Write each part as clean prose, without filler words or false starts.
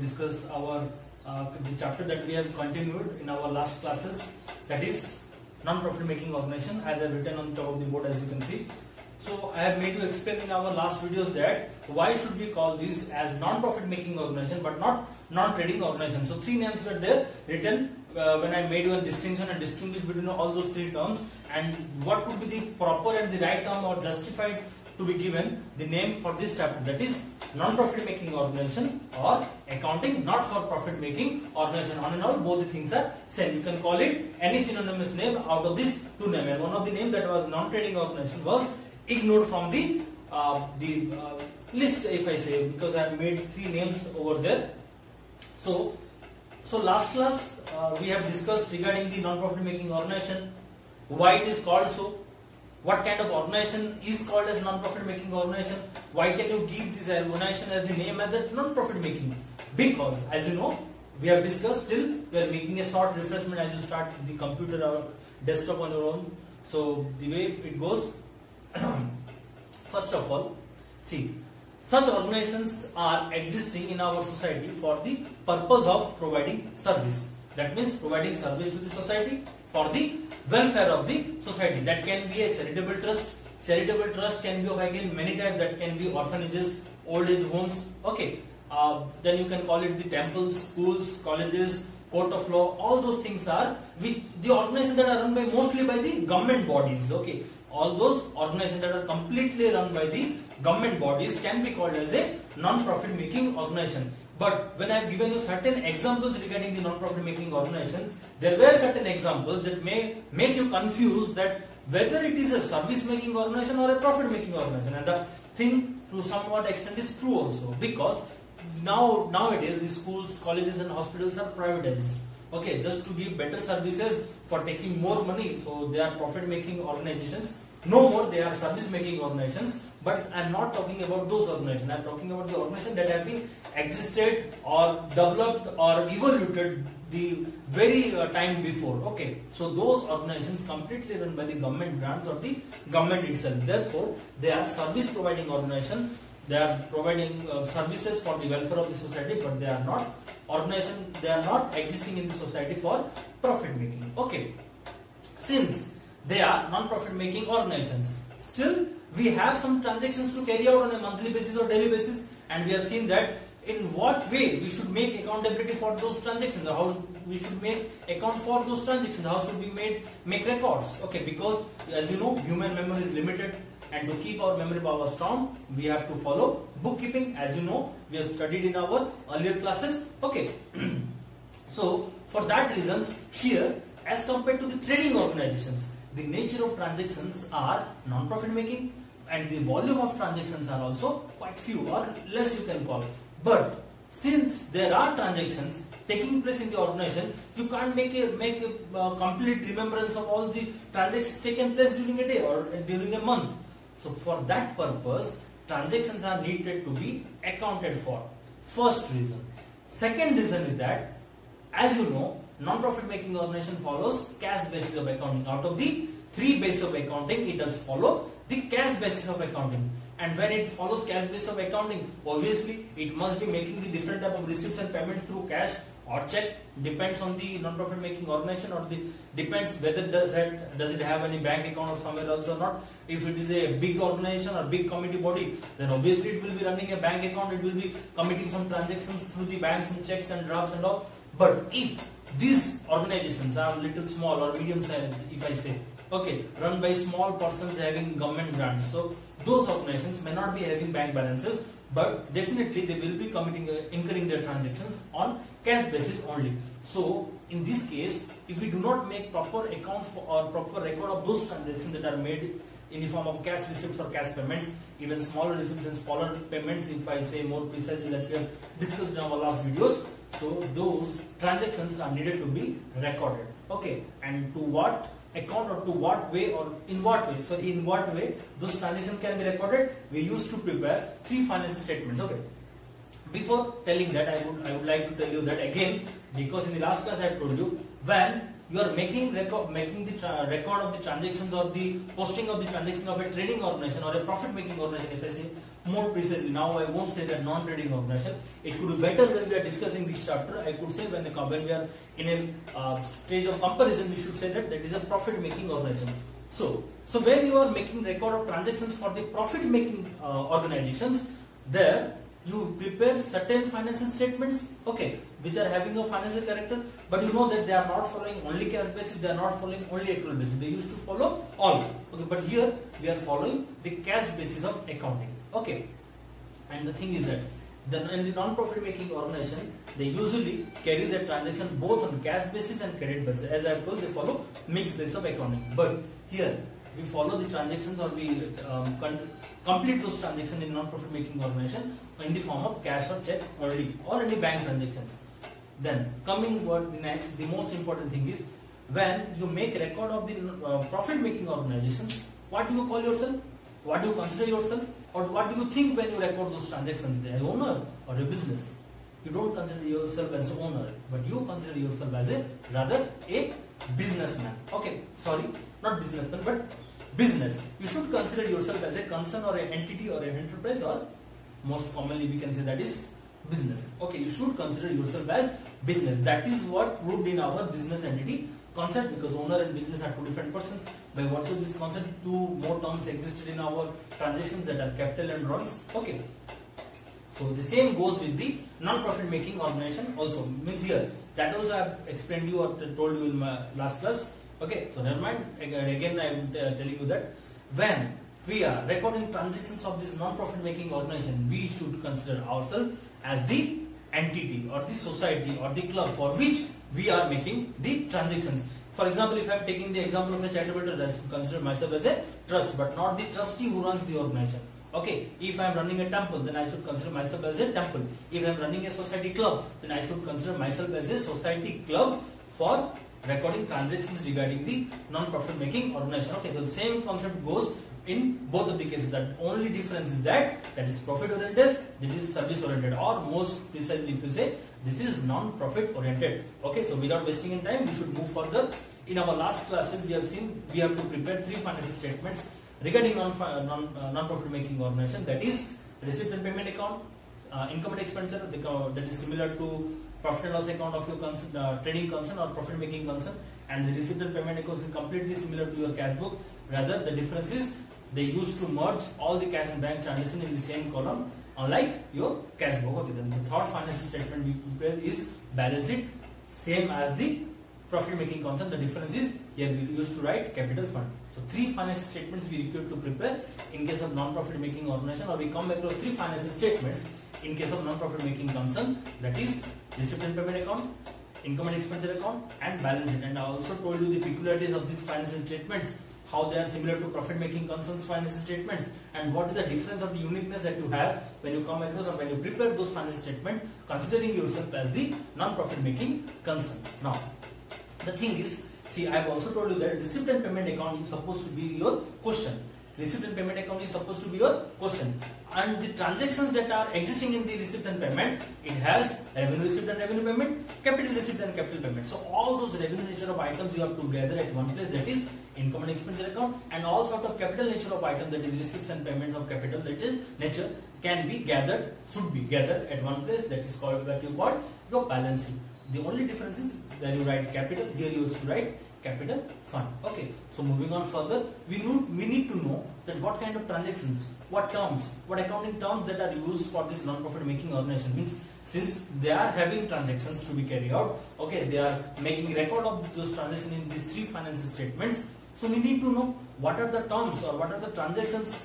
discuss our the chapter that we have continued in our last classes, that is non-profit making organization, as I have written on top of the board, as you can see. So I have made you explain in our last videos that why should we call this as non-profit making organization but not non-trading organization. So three names were there written when I made you a distinction and distinguish between all those three terms, and what would be the proper and the right term or justified to be given the name for this chapter, that is non-profit making organization or accounting not for profit making organization. On and all, both the things are same. You can call it any synonymous name out of these two names, and one of the names that was non-trading organization was ignored from the list, if I say, because I have made three names over there. So last class we have discussed regarding the non-profit making organization, why it is called so, what kind of organization is called as non-profit making organization, why can you give this organization as the name as the non-profit making, because as you know we have discussed, still we are making a short refreshment as you start the computer or desktop on your own. So the way it goes, first of all, see, such organizations are existing in our society for the purpose of providing service. That means providing service to the society for the welfare of the society. That can be a charitable trust. Charitable trust can be of again many types. That can be orphanages, old age homes. Okay. Then you can call it the temples, schools, colleges, court of law. All those things are the organizations that are run by mostly by the government bodies. Okay. All those organizations that are completely run by the government bodies can be called as a non-profit making organization. But when I have given you certain examples regarding the non-profit making organization, there were certain examples that may make you confused that whether it is a service making organization or a profit making organization. And the thing to somewhat extent is true also, because nowadays the schools, colleges and hospitals are privatized. Okay, just to give better services for taking more money, so they are profit making organizations. No more, they are service making organizations. But I am not talking about those organizations. I am talking about the organizations that have been existed or developed or evoluted the very time before. Okay, so those organizations completely run by the government grants or the government itself. Therefore, they are service providing organizations. They are providing services for the welfare of the society, but they are not organizations. They are not existing in the society for profit making. Okay, since they are non-profit making organizations, still we have some transactions to carry out on a monthly basis or daily basis, and we have seen that in what way we should make accountability for those transactions, or how we should make account for those transactions, how should we make records. Okay, because as you know, human memory is limited, and to keep our memory power strong, we have to follow bookkeeping. As you know, we have studied in our earlier classes. Okay, so for that reasons, here as compared to the trading organizations, the nature of transactions are non-profit making, and the volume of transactions are also quite few or less, you can call. But since there are transactions taking place in the organization, you can't make a complete remembrance of all the transactions taken place during a day or during a month. So for that purpose, transactions are needed to be accounted for. First reason. Second reason is that, as you know, non-profit making organization follows cash basis of accounting. Out of the three bases of accounting, it does follow the cash basis of accounting. And when it follows cash basis of accounting, obviously it must be making the different type of receipts and payments through cash or check. Depends on the non-profit making organization, or depends whether does it have any bank account or somewhere else or not. If it is a big organization or big committee body, then obviously it will be running a bank account. It will be committing some transactions through the banks and checks and drafts and all. But if these organizations are little small or medium size, if I say, okay, run by small persons having government grants, so those organizations may not be having bank balances, but definitely they will be incurring their transactions on cash basis only. So in this case, if we do not make proper accounts for, or proper record of those transactions that are made in the form of cash receipts or cash payments, even smaller receipts and smaller payments, if I say more precisely, that we have discussed in our last videos, so those transactions are needed to be recorded. Okay, and to what account or to what way or in what way? So in what way those transactions can be recorded? We used to prepare three financial statements. Okay. Before telling that, I would like to tell you that again, because in the last class I told you, when you are making the record of the transactions or the posting of the transaction of a trading organization or a profit making organization. If I say more precisely, now I won't say that non-trading organization. It could be better when we are discussing this chapter. I could say when we are in a stage of comparison, we should say that is a profit making organization. So when you are making record of transactions for the profit making organizations, there you prepare certain financial statements, okay, which are having a financial character, but you know that they are not following only cash basis, they are not following only accrual basis. They used to follow all, okay, but here we are following the cash basis of accounting, okay. And the thing is that in the non-profit making organization, they usually carry their transaction both on cash basis and credit basis. As I have told, they follow mixed basis of accounting. But here we follow the transactions, or we complete those transactions in non-profit making organization in the form of cash or check only, or any bank transactions. Then coming what next, the most important thing is when you make record of the profit making organization, what do you call yourself? What do you consider yourself? Or what do you think when you record those transactions? An owner or a business? You don't consider yourself as an owner, but you consider yourself as rather a businessman. Okay, sorry, not businessman, but business. You should consider yourself as a concern or an entity or an enterprise, or most commonly we can say that is business. Okay, you should consider yourself as business. That is what proved in our business entity concept, because owner and business are two different persons. By virtue of this concept, two more terms existed in our transactions, that are capital and runs. Okay. So the same goes with the non-profit making organization also. Means here, that also I have explained you or told you in my last class. Okay, so never mind. Again, I am telling you that when we are recording transactions of this non-profit making organization, we should consider ourselves as the entity or the society or the club for which we are making the transactions. For example, if I am taking the example of a charitable trust, I should consider myself as a trust, but not the trustee who runs the organization. Okay, if I am running a temple, then I should consider myself as a temple. If I am running a society club, then I should consider myself as a society club for recording transactions regarding the non-profit making organization. Okay, so the same concept goes in both of the cases. That only difference is that is profit oriented, this is service oriented, or most precisely if you say this is non-profit oriented. Okay, so without wasting in time, we should move further. In our last classes, we have seen we have to prepare 3 financial statements regarding non-profit making organization, that is receipt and payment account, income and expenditure, that is similar to profit and loss account of your trading concern or profit making concern, and the receipt and payment account is completely similar to your cash book. Rather, the difference is they used to merge all the cash and bank transactions in the same column, unlike your cash book. Okay, then the third financial statement we prepare is balance sheet, same as the profit making concern. The difference is here we used to write capital fund. So 3 financial statements we require to prepare in case of non-profit making organization, or we come across 3 financial statements in case of non-profit making concern, that is receipt and payment account, income and expenditure account, and balance sheet. And I also told you the peculiarities of these financial statements, how they are similar to profit making concerns financial statements, and what is the difference of the uniqueness that you have when you come across or when you prepare those financial statements, considering yourself as the non-profit making concern. Now, the thing is, see, I have also told you that receipt and payment account is supposed to be your question. Receipt and payment account is supposed to be your question, and the transactions that are existing in the receipt and payment, it has revenue receipt and revenue payment, capital receipt and capital payment. So all those revenue nature of items you have to gather at one place, that is income and expenditure account, and all sort of capital nature of items, that is receipts and payments of capital nature, can be gathered, should be gathered at one place, that is called, that you call your balance sheet. The only difference is that you write capital, here you used to write capital fund. Okay, so moving on further, we need to know that what kind of transactions, what terms, what accounting terms that are used for this non-profit making organization. Means since they are having transactions to be carried out, okay, they are making record of those transactions in these 3 financial statements. So we need to know what are the terms or what are the transactions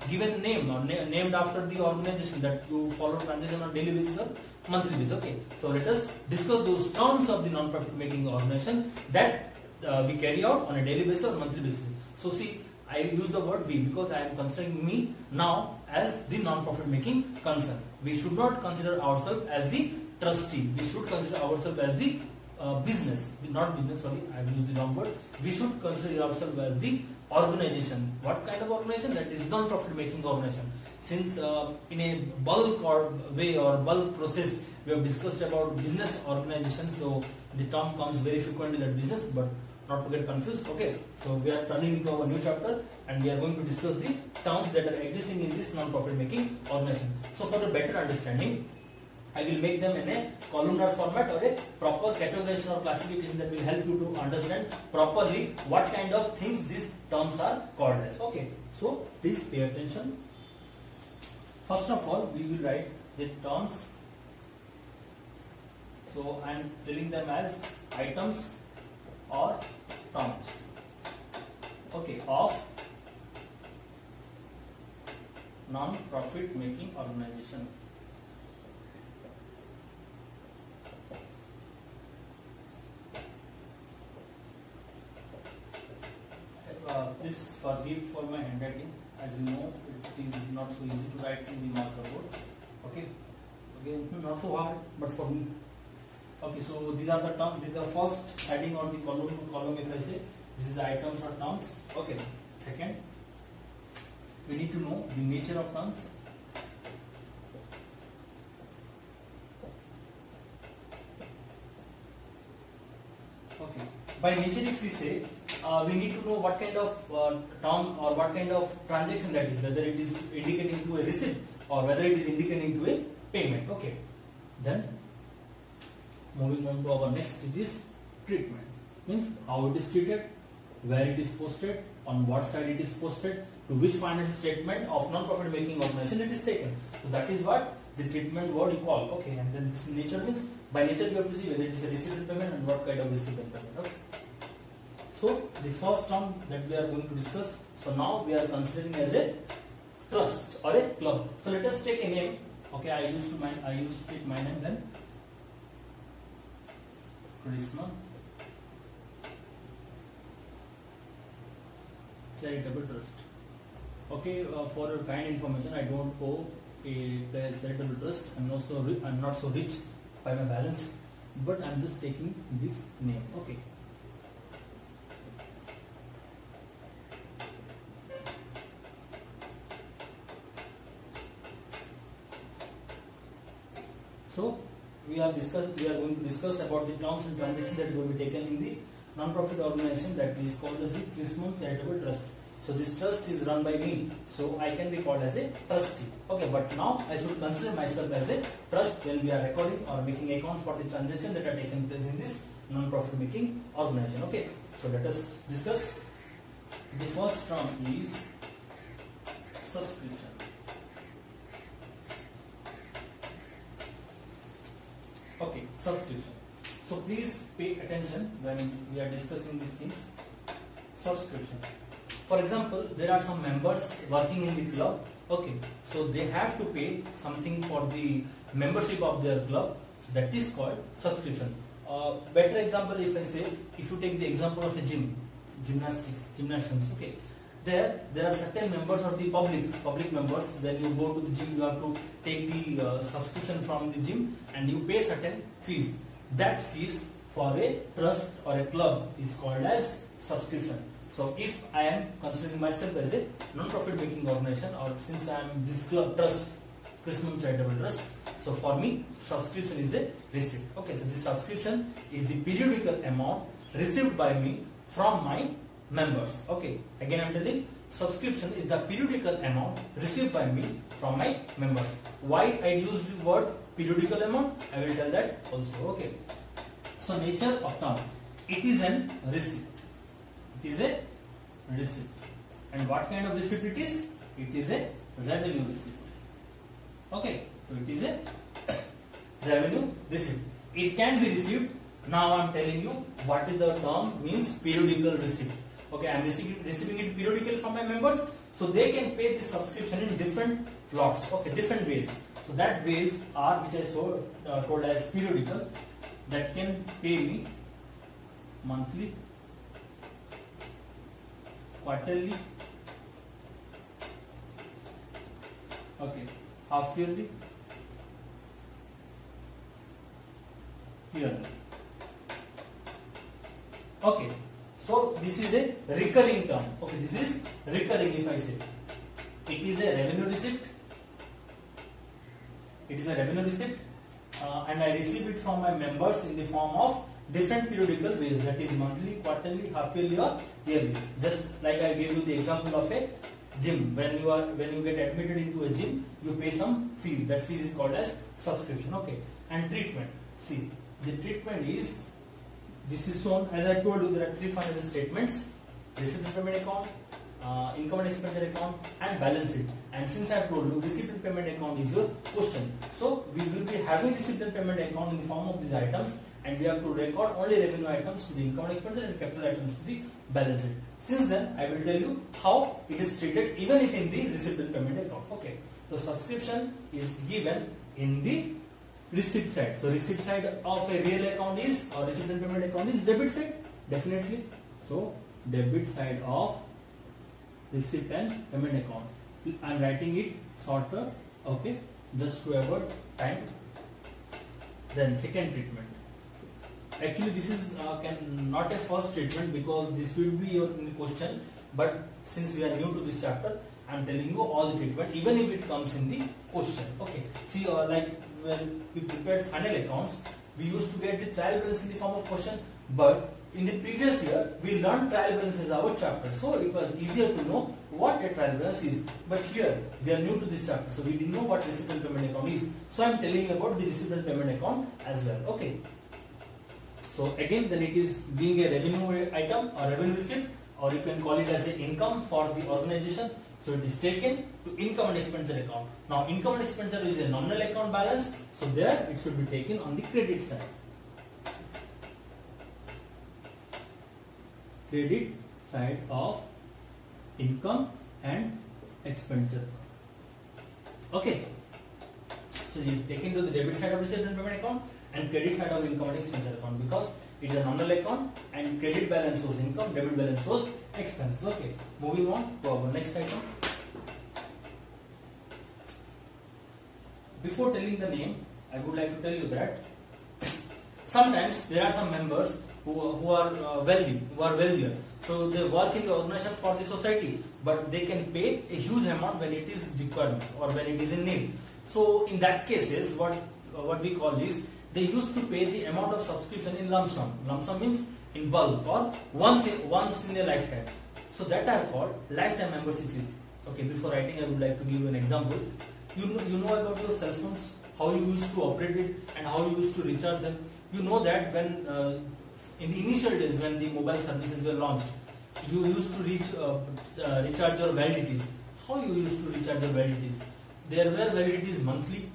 given name or named after the organization that you follow transaction on daily basis or monthly basis. Okay, so let us discuss those terms of the non-profit making organization that we carry out on a daily basis or monthly basis. So see, I use the word we because I am considering me now as the non-profit making concern. We should not consider ourselves as the trustee. We should consider ourselves as the business, not business, sorry, I have used the wrong word. We should consider ourselves as the organization. What kind of organization? That is non-profit making organization. Since in a bulk or way or bulk process we have discussed about business organization. So the term comes very frequently in that business, but not to get confused. Okay, so we are turning into our new chapter and we are going to discuss the terms that are existing in this non-profit making organization. So for a better understanding, I will make them in a columnar format or a proper categorization or classification that will help you to understand properly what kind of things these terms are called as. Okay, so please pay attention. First of all, we will write the terms. So I am telling them as items or terms, okay, of non-profit making organization. Please forgive for my handwriting. As you know, it is not so easy to write in the marker board. Okay, again, not so hard, but for me. Okay, so these are the terms. This is the first heading or the column. If I say this is the items or terms. Okay. Second, we need to know the nature of terms. Okay. By nature, if we say, we need to know what kind of term or what kind of transaction that is, whether it is indicating to a receipt or whether it is indicating to a payment. Okay. Then moving on to our next stage is treatment. Means how it is treated, where it is posted, on what side it is posted, to which financial statement of non-profit making organization it is taken. So that is what the treatment word you call. Okay, and then this nature means by nature you have to see whether it is a receipt and payment and what kind of receipt and payment. Okay. So the first term that we are going to discuss. So now we are considering as a trust or a club. So let us take a name. Okay, I used to take my name then. Charisma Charitable Trust. Okay, for your kind information, I don't owe a charitable trust. I'm not so rich by my balance, but I'm just taking this name. Okay. So we are going to discuss about the terms and transactions that will be taken in the non-profit organization that is called as the Chrismon Charitable Trust. So this trust is run by me, so I can be called as a trustee. Okay, but now I should consider myself as a trust when we are recording or making accounts for the transactions that are taking place in this non-profit making organization. Okay, so let us discuss. The first term is subscription. Okay, subscription. So please pay attention when we are discussing these things. Subscription. For example, there are some members working in the club. Okay, so they have to pay something for the membership of their club. So that is called subscription. Better example, if I say, if you take the example of a gymnastics. Okay, there are certain members of the public members. When you go to the gym, you have to take the subscription from the gym and you pay certain fees. That fees for a trust or a club is called as subscription. So if I am considering myself as a non-profit making organization, or since I am this club trust, Chrismon Charitable Trust, so for me subscription is a receipt. Okay, so this subscription is the periodical amount received by me from my members. Okay, again I am telling, subscription is the periodical amount received by me from my members. Why I use the word periodical amount, I will tell that also. Okay, so nature of term, it is an receipt. It is a receipt. And what kind of receipt it is? It is a revenue receipt. Okay, so it is a revenue receipt. It can be received. Now I am telling you what is the term means periodical receipt. Okay, I am receiving it periodically from my members, so they can pay the subscription in different lots. Okay, different ways. So that ways are, which I told as periodical, that can pay me monthly, quarterly, okay, half yearly, yearly. Okay, so this is a recurring term. Okay, this is recurring. If I say it is a revenue receipt, it is a revenue receipt, and I receive it from my members in the form of different periodical ways, that is monthly, quarterly, half yearly or yearly. Just like I gave you the example of a gym. When you get admitted into a gym, you pay some fee. That fee is called as subscription. Okay. And treatment. See, the treatment is, this is shown, as I told you, there are three financial statements: receipt and payment account, income and expenditure account, and balance sheet. And since I have told you receipt and payment account is your question, so we will be having receipt and payment account in the form of these items, and we have to record only revenue items to the income and expenditure and capital items to the balance sheet. Since then, I will tell you how it is treated even if in the receipt and payment account. Okay, so subscription is given in the receipt side. So receipt side of a real account is, or receipt and payment account is debit side, definitely. So debit side of receipt and payment account. I am writing it shorter, okay, just to avoid time. Then second treatment. Actually, this is not a first treatment because this will be your question. But since we are new to this chapter, I am telling you all the treatment, even if it comes in the question. Okay. See, like when we prepared final accounts, we used to get the trial balance in the form of question. But in the previous year, we learned trial balance as our chapter, so it was easier to know what a trial balance is. But here, we are new to this chapter, so we didn't know what receipt and payment account is. So I am telling you about the receipt and payment account as well. Okay. So again, then it is being a revenue item or revenue receipt, or you can call it as an income for the organization. So it is taken to income and expenditure account. Now income and expenditure is a nominal account balance, so there it should be taken on the credit side. Credit side of income and expenditure. Okay. So you take into the debit side of receipt and payment account and credit side of income and expenditure account, because it is a nominal account and credit balance shows income, debit balance shows expenses. Okay. Moving on to our next item. Before telling the name, I would like to tell you that sometimes there are some members who are wealthier. So they work in the organization for the society, but they can pay a huge amount when it is required or when it is in need. So in that cases, what we call is, they used to pay the amount of subscription in lump sum. Lump sum means in bulk or once in a lifetime. So that are called lifetime membership fees. Okay, before writing, I would like to give you an example. You know about your cell phones, how you used to operate it and how you used to recharge them. You know that when in the initial days when the mobile services were launched, you used to recharge your validities. How you used to recharge your validities? There were validities monthly,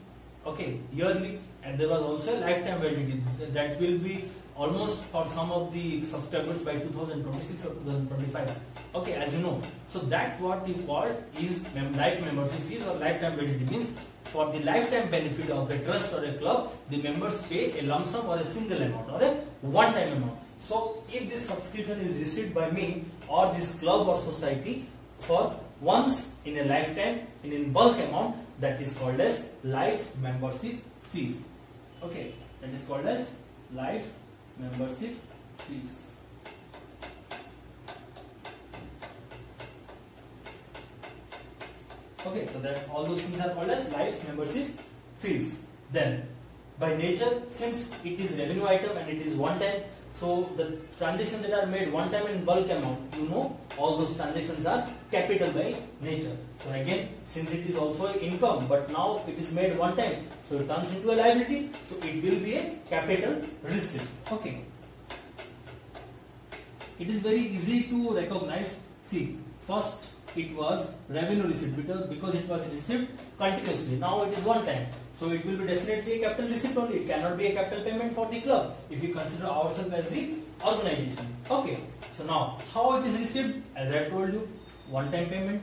okay, yearly, and there was also a lifetime validity that will be almost for some of the subscribers by 2026 or 2025. Okay, as you know. So that what you call is life membership fees or lifetime validity, means for the lifetime benefit of a trust or a club, the members pay a lump sum or a single amount or a one-time amount. So if this subscription is received by me or this club or society for once in a lifetime in bulk amount, that is called as life membership fees. Okay, that is called as life membership fees. Okay, so that all those things are called as life membership fees. Then, by nature, since it is revenue item and it is one time, so the transactions that are made one time in bulk amount, you know, all those transactions are capital by nature. So again, since it is also income, but now it is made one time, so it turns into a liability, so it will be a capital receipt. Okay. It is very easy to recognize. See, first it was revenue receipt because it was received continuously. Now it is one time. So it will be definitely a capital receipt only. It cannot be a capital payment for the club if we consider ourselves as the organization. Okay. So now how it is received? As I told you, one time payment.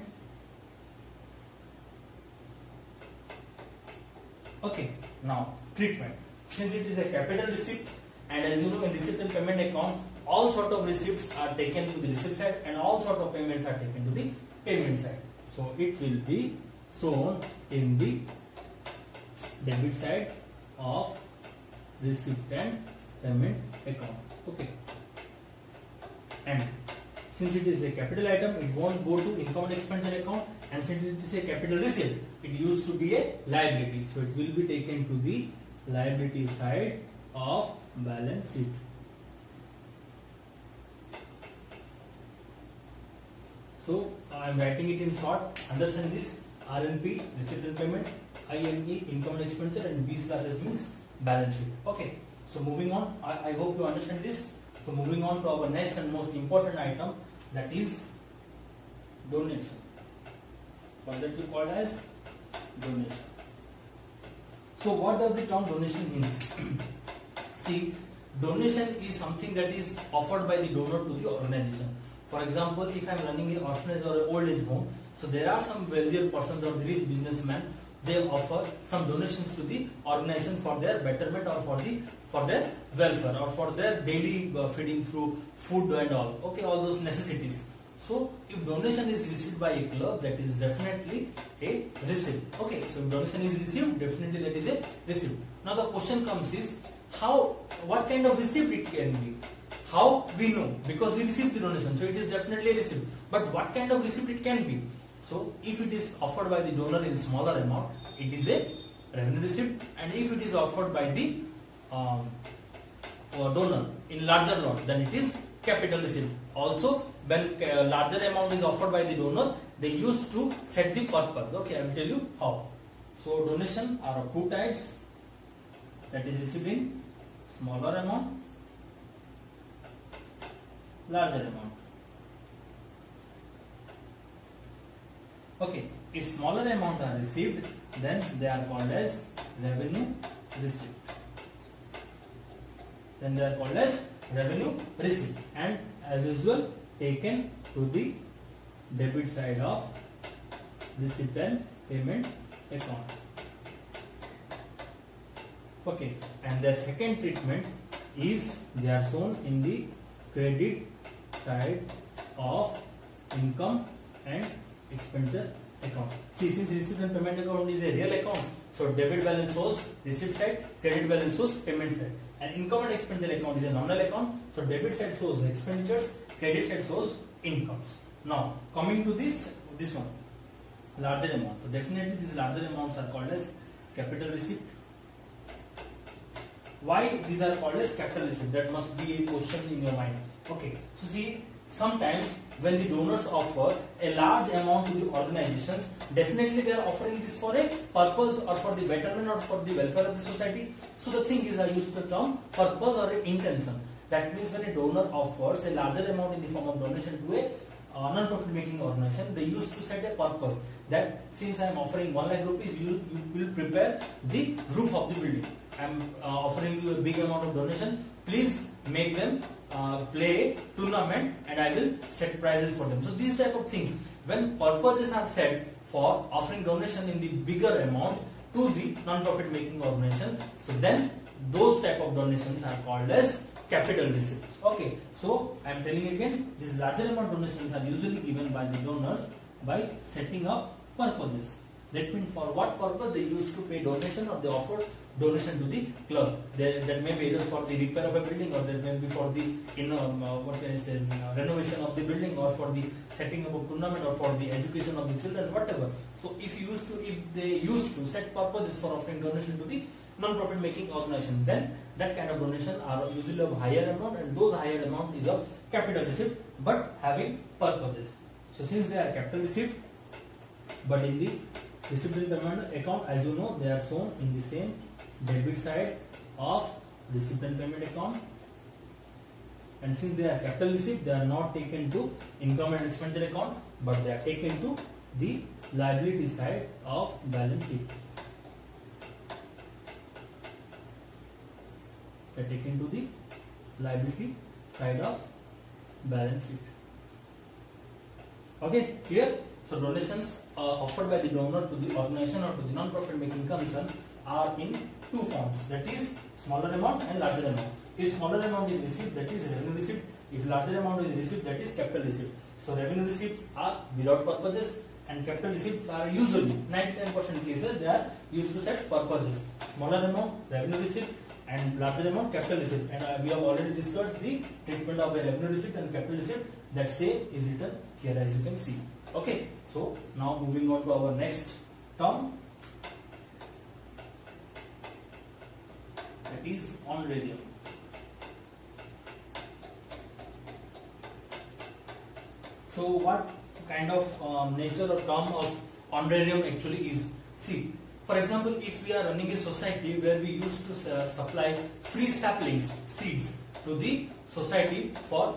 Okay. Now treatment. Since it is a capital receipt, and as you know, in receipt and payment account, all sort of receipts are taken to the receipt side and all sort of payments are taken to the payment side. So it will be shown in the debit side of receipt and payment account. Okay. And since it is a capital item, it won't go to income and expenditure account, and since it is a capital receipt, it used to be a liability. So it will be taken to the liability side of balance sheet. So I am writing it in short. Understand this: RNP, receipt and payment; INE, income and expenditure; and B slash S means balance sheet. Okay. So moving on, I hope you understand this. So moving on to our next and most important item, that is donation. Further to called as donation. So what does the term donation means? See, donation is something that is offered by the donor to the organization. For example, if I am running an orphanage or an old age home, so there are some wealthier persons or rich businessmen, they offer some donations to the organization for their betterment or for their welfare or for their daily feeding through food and all. Okay, all those necessities. So if donation is received by a club, that is definitely a receipt. Okay, so if donation is received, definitely that is a receipt. Now the question comes is, what kind of receipt it can be? How we know? Because we received the donation, so it is definitely a receipt. But what kind of receipt it can be? So if it is offered by the donor in smaller amount, it is a revenue receipt, and if it is offered by the donor in larger amount, then it is capital receipt. Also, when larger amount is offered by the donor, they used to set the purpose. Okay, I will tell you how. So donation are of two types, that is received in smaller amount, larger amount. Okay, if smaller amount are received, then they are called as revenue receipt. Then they are called as revenue receipt, and as usual taken to the debit side of receipt and payment account. Okay, and the second treatment is they are shown in the credit side of income and expenditure account. See, since receipt and payment account is a real account, so debit balance shows receipt side, credit balance shows payment side. And income and expenditure account is a nominal account, so debit side shows expenditures, credit side shows incomes. Now coming to this one, larger amount. So definitely these larger amounts are called as capital receipt. Why these are called as capital receipt? That must be a question in your mind. Okay, so see, sometimes when the donors offer a large amount to the organizations, definitely they are offering this for a purpose or for the betterment or for the welfare of the society. So the thing is, I use the term purpose or intention. That means when a donor offers a larger amount in the form of donation to a non-profit making organization, they used to set a purpose that since I am offering 1 lakh rupees, you will prepare the roof of the building. I am offering you a big amount of donation. Please make them play a tournament, and I will set prizes for them. So these type of things, when purposes are set for offering donation in the bigger amount to the non-profit making organization, so then those type of donations are called as capital receipts. Okay, so I am telling again, these larger amount donations are usually given by the donors by setting up purposes. That means for what purpose they used to pay donation, or they offer donation to the club. That may be either for the repair of a building, or that may be for the renovation of the building, or for the setting up a tournament, or for the education of the children, whatever. So if they used to set purposes for offering donation to the non-profit making organization, then that kind of donation are usually of higher amount, and those higher amount is of capital receipt but having purposes. So since they are capital receipt, but in the receipt and payment account, as you know, they are shown in the same debit side of receipt and payment account, and since they are capital receipt, they are not taken to income and expenditure account, but they are taken to the liability side of balance sheet. They are taken to the liability side of balance sheet. Okay, clear? So donations offered by the donor to the organization or to the non-profit making concern are in two forms, that is smaller amount and larger amount. If smaller amount is received, that is revenue receipt. If larger amount is received, that is capital receipt. So revenue receipts are without purposes, and capital receipts are usually 99% cases they are used to set purposes. Smaller amount revenue receipt, and larger amount capital receipt. And we have already discussed the treatment of a revenue receipt and capital receipt. That same is written here, as you can see. Okay, so now moving on to our next term. that is honorarium. So what kind of nature or term of honorarium actually is? See, for example, if we are running a society where we used to supply free saplings, seeds to the society for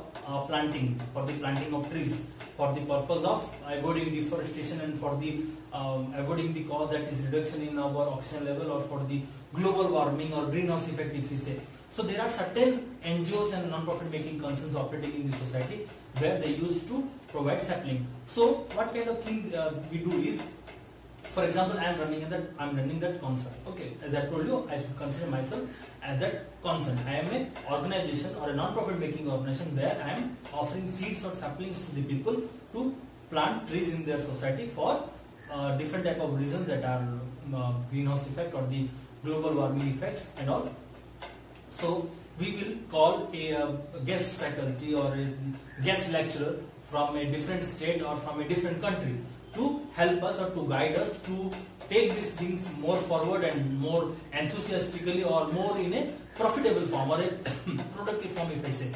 planting, for the planting of trees, for the purpose of avoiding deforestation and for the avoiding the cause, that is reduction in our oxygen level, or for the global warming or greenhouse effect, if we say. So there are certain NGOs and non-profit making concerns operating in the society where they used to provide sapling. So what kind of thing we do is, for example, I am running that concern. Okay, as I told you, I should consider myself as that concern. I am an organization or a non-profit making organization where I am offering seeds or saplings to the people to plant trees in their society for different type of reasons, that are greenhouse effect or the global warming effects and all. So we will call a guest faculty or a guest lecturer from a different state or from a different country to help us or to guide us to take these things more forward and more enthusiastically, or more in a profitable form or a productive form, if I say.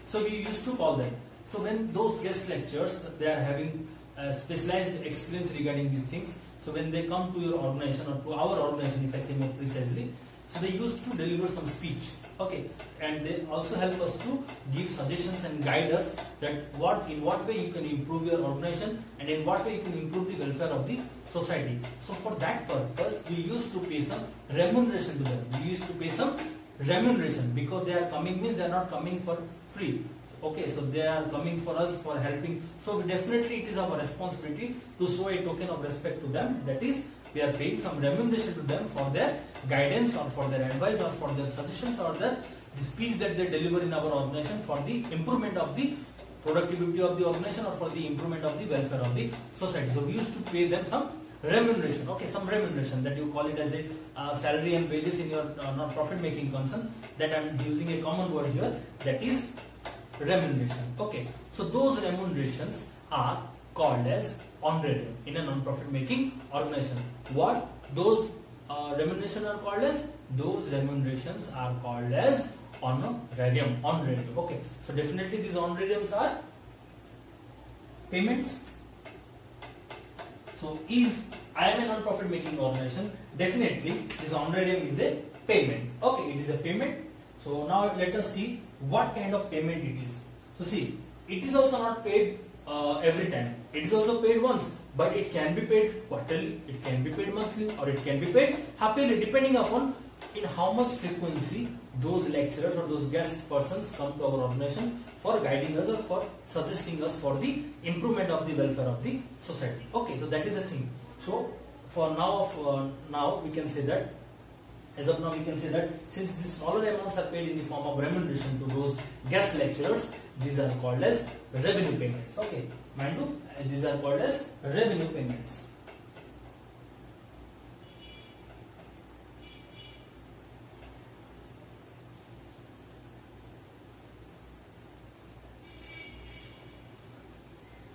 So we used to call them. So when those guest lecturers, they are having specialized experience regarding these things. So when they come to your organization or to our organization, if I say more precisely, so they used to deliver some speech. Okay, and they also help us to give suggestions and guide us that in what way you can improve your organization and in what way you can improve the welfare of the society. So for that purpose, we used to pay some remuneration to them. We used to pay some remuneration because they are coming, means they are not coming for free. Okay, so they are coming for us for helping. So definitely it is our responsibility to show a token of respect to them. That is, we are paying some remuneration to them for their guidance or for their advice or for their suggestions or the speech that they deliver in our organization for the improvement of the productivity of the organization or for the improvement of the welfare of the society. So we used to pay them some remuneration. Okay, some remuneration, that you call it as a salary and wages in your non-profit making concern. That I am using a common word here, that is remuneration. Okay, so those remunerations are called as honorarium in a non-profit making organization. What those remunerations are called as? Those remunerations are called as honorarium. Honorarium. Okay, so definitely these honorariums are payments. So if I am a non-profit making organization, definitely this honorarium is a payment. Okay, it is a payment. So now let us see what kind of payment it is. So see, it is also not paid every time. It is also paid once, but it can be paid quarterly, it can be paid monthly, or it can be paid half-yearly, depending upon in how much frequency those lecturers or those guest persons come to our organization for guiding us or for suggesting us for the improvement of the welfare of the society. Okay, so that is the thing. So for now we can say that, as of now we can say that since the smaller amounts are paid in the form of remuneration to those guest lecturers, these are called as revenue payments. Okay, mind you, these are called as revenue payments.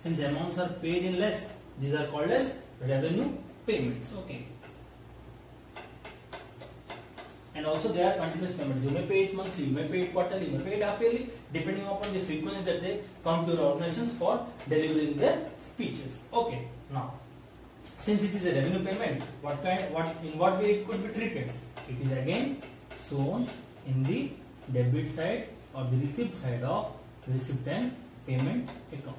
Since the amounts are paid in less, these are called as revenue payments. Okay. And also they are continuous payments. You may pay it monthly, you may pay it quarterly, you may pay it half-yearly, depending upon the frequency that they come to your organizations for delivering their speeches. Okay. Now, since it is a revenue payment, in what way it could be treated? It is again shown in the debit side or the receipt side of receipt and payment account.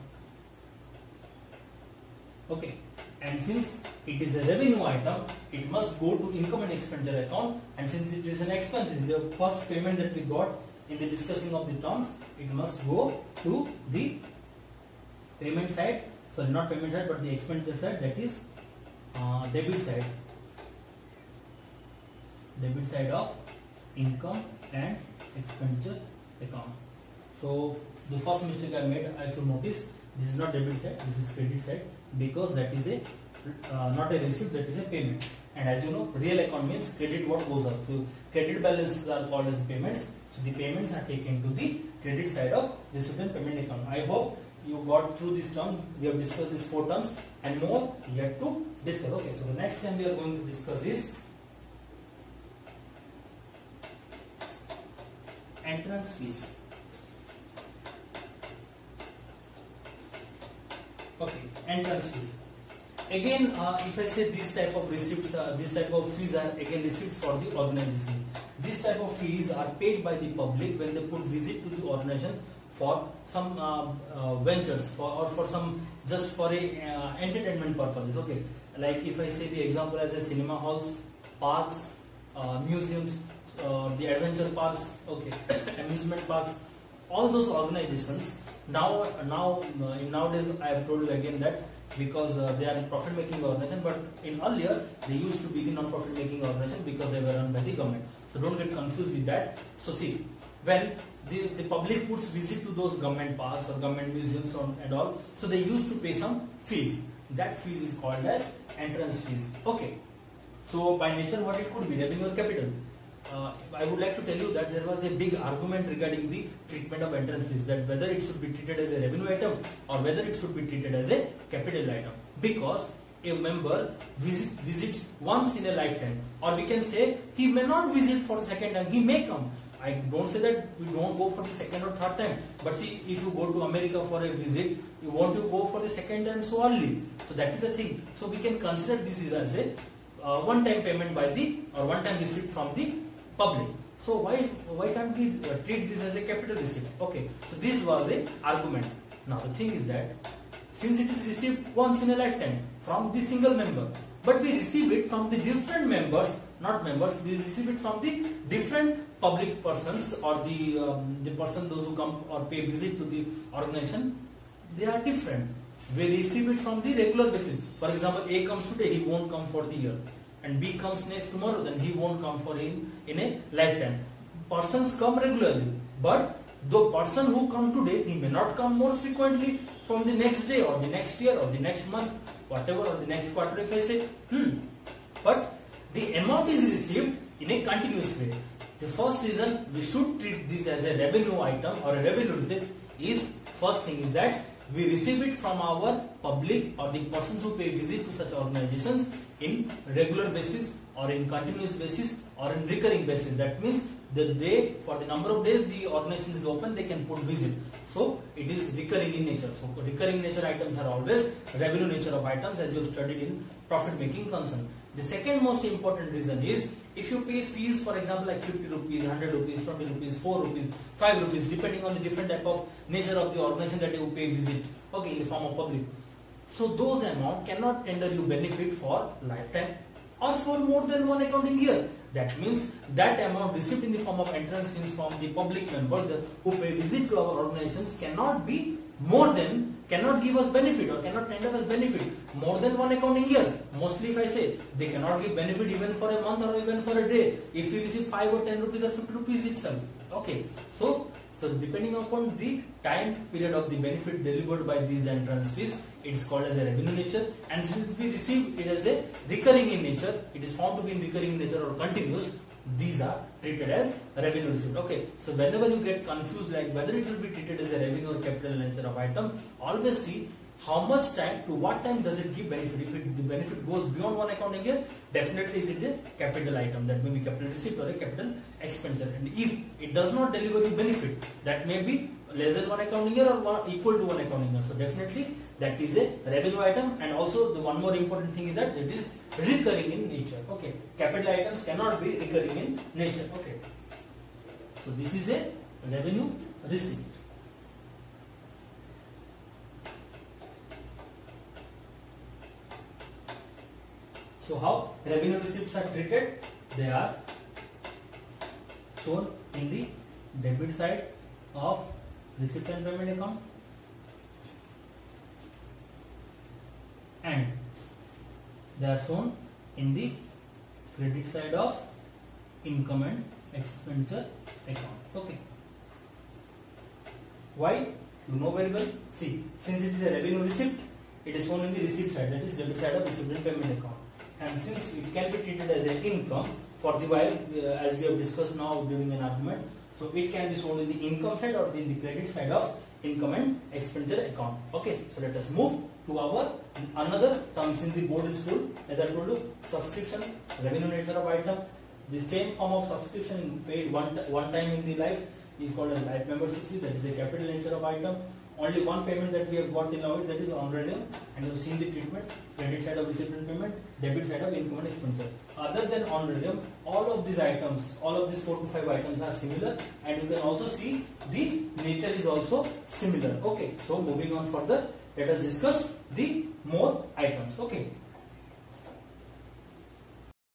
Okay, and since it is a revenue item, it must go to income and expenditure account, and since it is an expense, it is the first payment that we got in the discussing of the terms, it must go to the payment side, sorry, not payment side but the expenditure side, that is debit side of income and expenditure account. So the first mistake I made, I should notice, this is not debit side, this is credit side, because that is a not a receipt, that is a payment. And as you know, real account means credit what goes up. So credit balances are called as the payments. So the payments are taken to the credit side of receipt and payment account. I hope you got through this term. We have discussed these 4 terms and more yet to discuss. Okay, so the next time we are going to discuss is entrance fees. Okay, entrance fees. Again, if I say this type of receipts, this type of fees are again receipts for the organization. This type of fees are paid by the public when they put visit to the organization for some ventures or for some just for a entertainment purposes. Okay, like if I say the example as a cinema halls, parks, museums, the adventure parks, okay, amusement parks, all those organizations. Nowadays I have told you again that because they are profit making organization, but in earlier they used to be the non-profit making organization because they were run by the government. So don't get confused with that. So see, when the public puts visit to those government parks or government museums and all, so they used to pay some fees. That fees is called as entrance fees. Okay. So by nature what it could be, revenue or capital. I would like to tell you that there was a big argument regarding the treatment of entrance fees, that whether it should be treated as a revenue item or whether it should be treated as a capital item, because a member visits once in a lifetime, or we can say he may not visit for the second time, he may come. I don't say that we don't go for the second or third time, but see, if you go to America for a visit, you want to go for the second time so early. So that is the thing. So we can consider this as a one-time payment by the, or one-time receipt from the public. So why can't we treat this as a capital receipt? Okay, so this was the argument. Now the thing is that since it is received once in a lifetime from the single member, but we receive it from the different members, not members, we receive it from the different public persons or the person, those who come or pay visit to the organization, they are different. We receive it from the regular basis. For example, A comes today, he won't come for the year. And B comes next tomorrow, then he won't come for him in a lifetime. Persons come regularly, but the person who come today, he may not come more frequently from the next day or the next year or the next month, whatever, or the next quarter if I say. But the amount is received in a continuous way. The first reason we should treat this as a revenue item or a revenue receipt is, first thing is that we receive it from our public or the persons who pay visit to such organizations in regular basis or in continuous basis or in recurring basis. That means the day, for the number of days the organization is open, they can put visit. So it is recurring in nature. So recurring nature items are always revenue nature of items, as you have studied in profit making concern. The second most important reason is, if you pay fees, for example, like 50 rupees, 100 rupees, 20 rupees, 4 rupees, 5 rupees, depending on the different type of nature of the organization that you pay visit, okay, in the form of public. So those amount cannot tender you benefit for lifetime or for more than one accounting year. That means that amount received in the form of entrance fees from the public members who pay visit to our organizations cannot be more than, cannot give us benefit or cannot tender us benefit more than one accounting year. Mostly if I say, they cannot give benefit even for a month or even for a day if you receive 5 or 10 rupees or 50 rupees itself. Okay, so depending upon the time period of the benefit delivered by these entrance fees, it is called as a revenue nature, and since we receive it as a recurring in nature, it is found to be in recurring nature or continuous, these are treated as revenue receipt. Okay, so whenever you get confused like whether it should be treated as a revenue or capital nature of item, always see how much time, to what time does it give benefit. If the benefit goes beyond one accounting year, definitely is it a capital item, that may be capital receipt or a capital expenditure. And if it does not deliver the benefit, that may be less than one accounting year or equal to one accounting year. So definitely that is a revenue item. And also the one more important thing is that it is recurring in nature. Okay, capital items cannot be recurring in nature. Okay, so this is a revenue receipt. So how revenue receipts are treated? They are shown in the debit side of receipt and payment account, and they are shown in the credit side of income and expenditure account. Okay. Why? You know very well. See, since it is a revenue receipt, it is shown in the receipt side, that is debit side of receipt and payment account. And since it can be treated as an income for the while, as we have discussed now during an argument, so it can be shown in the income side or in the credit side of income and expenditure account. Okay, so let us move to our another term since the board is full. As I told you, subscription, revenue nature of item, the same form of subscription paid one time in the life, is called as life membership fee, that is a capital nature of item. Only one payment that we have got in our, that is honorarium, and you have seen the treatment, credit side of recipient payment, debit side of income and expenditure. Other than honorarium, all of these items, all of these 4 to 5 items are similar, and you can also see the nature is also similar. Okay, so moving on further, let us discuss the more items. Okay.